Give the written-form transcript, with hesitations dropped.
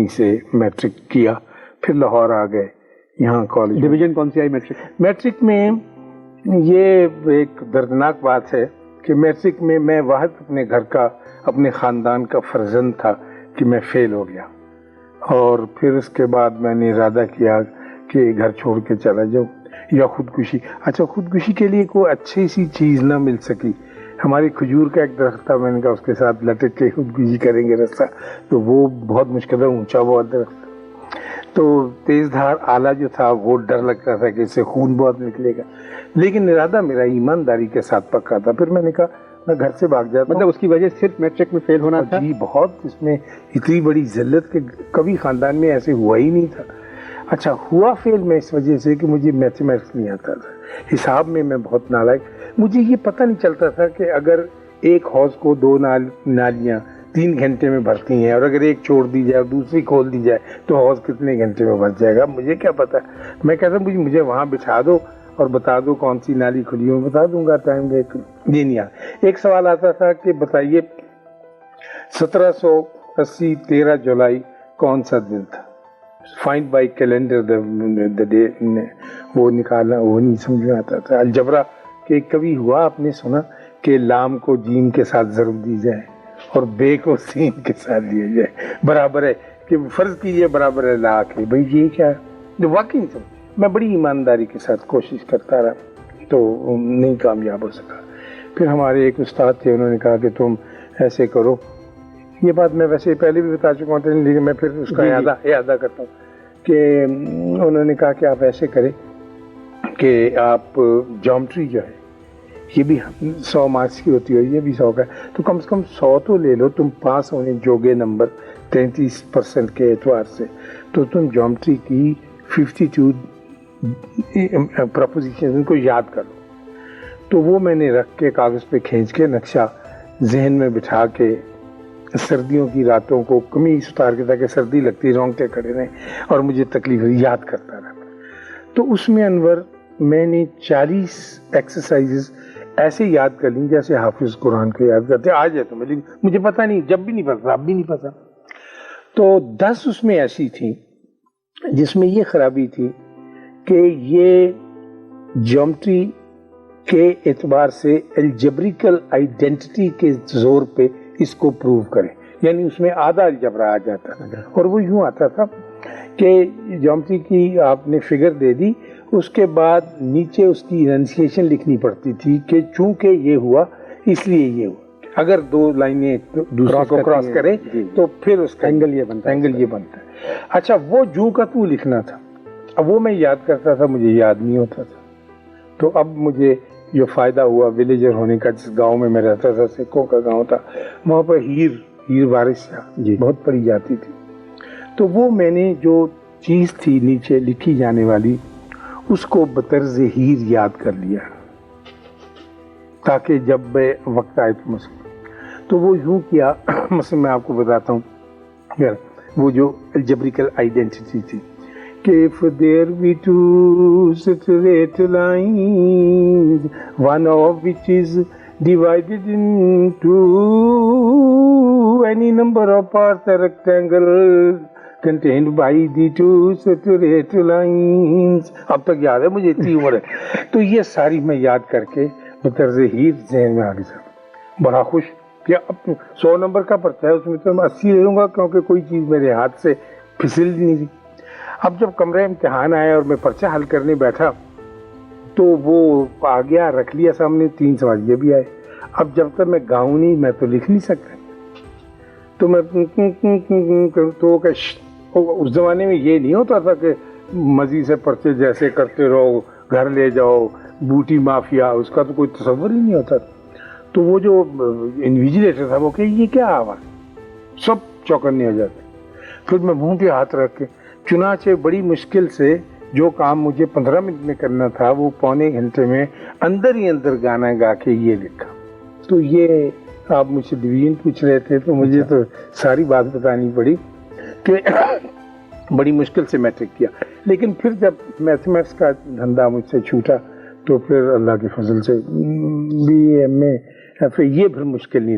وہیں سے میٹرک کیا، پھر لاہور آ گئے یہاں کالج۔ ڈویژن کون سی آئی میٹرک؟ میٹرک میں یہ ایک دردناک بات ہے کہ میٹرک میں میں واحد اپنے گھر کا، اپنے خاندان کا فرزند تھا کہ میں فیل ہو گیا، اور پھر اس کے بعد میں نے ارادہ کیا کہ گھر چھوڑ کے چلا جاؤں یا خودکشی۔ اچھا، خودکشی کے لیے کوئی اچھی سی چیز نہ مل سکی۔ ہماری کھجور کا ایک درخت تھا، میں نے کہا اس کے ساتھ لٹک کے خودکشی کریں گے رستہ، تو وہ بہت مشکل ہے، اونچا بہت درخت، تو تیز دھار آلہ جو تھا وہ ڈر لگتا تھا کہ اس سے خون بہت نکلے گا، لیکن ارادہ میرا ایمانداری کے ساتھ پکا تھا۔ پھر میں نے کہا میں گھر سے بھاگ جاتا ہوں۔ مطلب اس کی وجہ صرف میٹرک میں فیل ہونا تھا؟ جی، بہت، اس میں اتنی بڑی ذلت کہ کبھی خاندان میں ایسے ہوا ہی نہیں تھا۔ اچھا، ہوا فیل میں اس وجہ سے کہ مجھے میتھمیٹکس نہیں آتا تھا، حساب میں میں بہت نالائق۔ مجھے یہ پتہ نہیں چلتا تھا کہ اگر ایک حوض کو 2 نالیاں 3 گھنٹے میں بھرتی ہیں، اور اگر ایک چھوڑ دی جائے اور دوسری کھول دی جائے تو حوض کتنے گھنٹے میں بھر جائے گا، مجھے کیا پتا۔ میں کہتا مجھے وہاں بٹھا دو اور بتا دو کون سی نالی کھلی ہو، بتا دوں گا، ٹائم دیکھ لوں۔ یہ نہیں آتا۔ ایک سوال آتا تھا کہ بتائیے 1780 13 جولائی کون سا دن تھا، find by calendar the day, وہ نکالنا وہ نہیں سمجھ میں آتا تھا۔ الجبرا کہ کبھی ہوا آپ نے سنا کہ لام کو جیم کے ساتھ ضرب دی جائے اور بے کو سین کے ساتھ دیا جائے، برابر ہے کہ فرض کیجئے برابر ہے لاکھ ہے، بھائی یہ کیا ہے؟ واقعی نہیں سمجھ۔ میں بڑی ایمانداری کے ساتھ کوشش کرتا رہا تو نہیں کامیاب ہو سکا۔ پھر ہمارے ایک استاد تھے، انہوں نے کہا کہ تم ایسے کرو، یہ بات میں ویسے پہلے بھی بتا چکا ہوں لیکن میں پھر اس کا اعادہ کرتا ہوں کہ انہوں نے کہا کہ آپ ایسے کریں کہ آپ جیومیٹری جو ہے یہ بھی 100 مارکس کی ہوتی ہے، یہ بھی 100 کا ہے، تو کم سے کم 100 تو لے لو، تم پاس ہونے جوگے نمبر 33% کے اعتبار سے، تو تم جیومیٹری کی 52 پروپوزیشن کو یاد کر لو۔ تو وہ میں نے رکھ کے کاغذ پہ کھینچ کے نقشہ ذہن میں بٹھا کے سردیوں کی راتوں کو قمیص اتار کے تاکہ سردی لگتی رونگٹے کھڑے رہیں اور مجھے تکلیف یاد کرتا رہا۔ تو اس میں انور میں نے 40 ایکسرسائزز ایسے یاد کر لیں جیسے حافظ قرآن کو یاد کرتے آج ہے، تو مجھے پتہ نہیں، جب بھی نہیں پتا، اب بھی نہیں پتا۔ تو 10 اس میں ایسی تھیں جس میں یہ خرابی تھی کہ یہ جیومیٹری کے اعتبار سے الجبریکل آئیڈینٹی کے زور پہ اس کو پروو کریں، یعنی اس میں آدھا الجبرا آ جاتا تھا، اور وہ یوں آتا تھا کہ جیومیٹری کی آپ نے فگر دے دی، اس کے بعد نیچے اس کی اننسیشن لکھنی پڑتی تھی کہ چونکہ یہ ہوا اس لیے یہ ہوا، اگر 2 لائنیں دوسرے کو کراس کرے تو پھر اس کا اینگل یہ بنتا ہے۔ اچھا، وہ جو کا تو لکھنا تھا، اب وہ میں یاد کرتا تھا، مجھے یاد نہیں ہوتا تھا۔ تو اب مجھے جو فائدہ ہوا ولیجر ہونے کا، جس گاؤں میں میں رہتا تھا، سکھوں کا گاؤں تھا، وہاں پر ہیر بارش بہت پڑی جاتی تھی، تو وہ میں نے جو چیز تھی نیچے لکھی جانے والی اس کو بطرز ہیر یاد کر لیا تاکہ جب وقت آئے تو وہ یوں کیا۔ مثلا میں آپ کو بتاتا ہوں، وہ جو الجبریکل آئیڈینٹی تھی کہ if there be 2 straight lines, one of which is divided into any number of parts, a rectangle contained by the 2 straight lines۔ اب تک یاد ہے مجھے، اتنی عمر ہے، تو یہ ساری میں یاد کر کے بطرز ہیر ذہن میں آگے سب بڑا خوش کہ اب 100 نمبر کا پرچہ ہے، اس میں تو میں 80 لے لوں گا کیونکہ کوئی چیز میرے ہاتھ سے پھسل نہیں تھی۔ اب جب کمرے امتحان آیا اور میں پرچہ حل کرنے بیٹھا تو وہ آ گیا، رکھ لیا سامنے، 3 سوال یہ بھی آئے۔ اب جب تک میں گاؤں نہیں، میں تو لکھ نہیں سکتا، تو میں تو اس زمانے میں یہ نہیں ہوتا تھا کہ مزید سے پرچے جیسے کرتے رہو، گھر لے جاؤ، بوٹی مافیا، اس کا تو کوئی تصور ہی نہیں ہوتا تھا۔ تو وہ جو انویجیلیٹر تھا وہ کہ یہ کیا آواز، سب چوکنے ہو جاتے۔ پھر میں منہ پہ ہاتھ رکھ کے چنانچہ بڑی مشکل سے جو کام مجھے 15 منٹ میں کرنا تھا وہ پونے گھنٹے میں اندر ہی اندر گانا گا کے یہ لکھا۔ تو یہ آپ مجھ سے ڈویژن پوچھ رہے تھے تو مجھے تو ساری بات بتانی پڑی کہ بڑی مشکل سے میٹرک کیا، لیکن پھر جب میتھمیٹکس کا دھندا مجھ سے چھوٹا تو پھر اللہ کے فضل سے BA MA یہ پھر مشکل نہیں